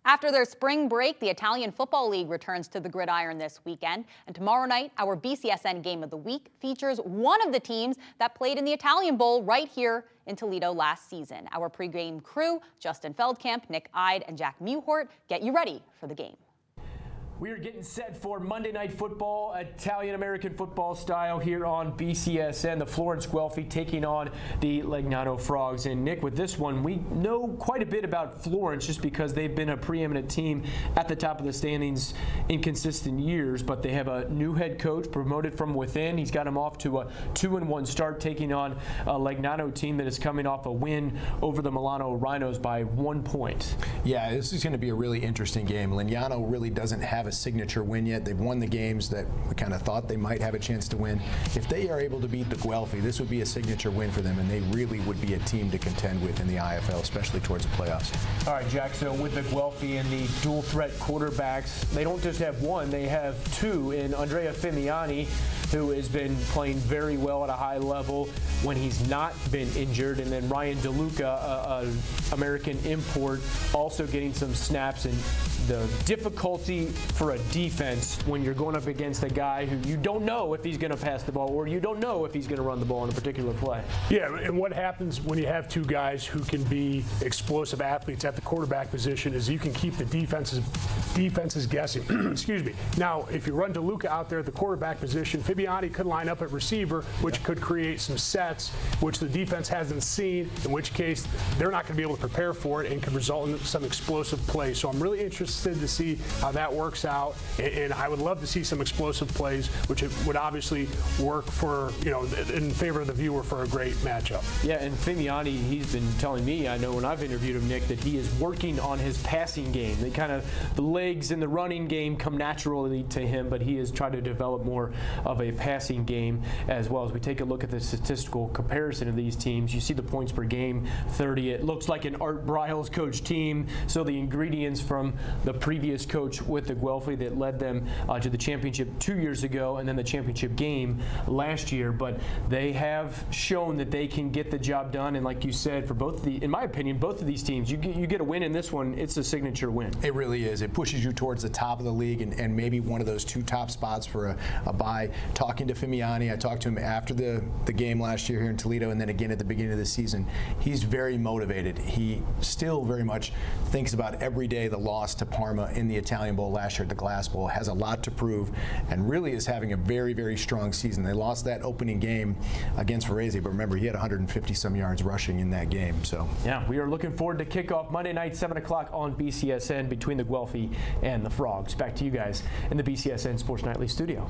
After their spring break, the Italian Football League returns to the gridiron this weekend. And tomorrow night, our BCSN Game of the Week features one of the teams that played in the Italian Bowl right here in Toledo last season. Our pregame crew, Justin Feldkamp, Nick Ide, and Jack Mewhort, get you ready for the game. We are getting set for Monday Night Football, Italian-American football style here on BCSN. The Florence Guelphi taking on the Legnano Frogs. And Nick, with this one, we know quite a bit about Florence just because they've been a preeminent team at the top of the standings in consistent years. But they have a new head coach promoted from within. He's got them off to a 2-1 start, taking on a Legnano team that is coming off a win over the Milano Rhinos by 1 point. Yeah, this is going to be a really interesting game. Legnano really doesn't have a signature win yet. They've won the games that we kind of thought they might have a chance to win. If they are able to beat the Guelphi, this would be a signature win for them, and they really would be a team to contend with in the IFL, especially towards the playoffs. All right, Jack, so with the Guelphi and the dual threat quarterbacks, they don't just have one, they have two in Andrea Fimiani, who has been playing very well at a high level when he's not been injured, and then Ryan DeLuca, an American import, also getting some snaps. And the difficulty for a defense when you're going up against a guy who you don't know if he's going to pass the ball or you don't know if he's going to run the ball in a particular play. Yeah, and what happens when you have two guys who can be explosive athletes at the quarterback position is you can keep the defenses guessing. Excuse me. Now, if you run DeLuca out there at the quarterback position, Fimiani could line up at receiver, which could create some sets, which the defense hasn't seen, in which case they're not going to be able to prepare for it and could result in some explosive plays. So I'm really interested to see how that works out, and I would love to see some explosive plays, which would obviously work for, in favor of the viewer for a great matchup. Yeah, and Fimiani, he's been telling me, I know when I've interviewed him, Nick, that he is working on his passing game. The legs in the running game come naturally to him, but he is trying to develop more of a passing game as well. As we take a look at the statistical comparison of these teams, you see the points per game, 30. It looks like an Art Briles coach team, so the ingredients from the previous coach with the Guelphi that led them to the championship 2 years ago and then the championship game last year. But they have shown that they can get the job done, and like you said, for in my opinion, both of these teams, you get a win in this one, it's a signature win. It really is. It pushes you towards the top of the league and maybe one of those two top spots for a bye. Talking to Fimiani, I talked to him after the game last year here in Toledo and then again at the beginning of the season. He's very motivated. He still very much thinks about every day the loss to Parma in the Italian Bowl last year at the Glass Bowl, has a lot to prove, and really is having a very, very strong season. They lost that opening game against Varese, but remember, he had 150-some yards rushing in that game. So yeah, we are looking forward to kickoff Monday night, 7 o'clock on BCSN between the Guelphi and the Frogs. Back to you guys in the BCSN Sports Nightly studio.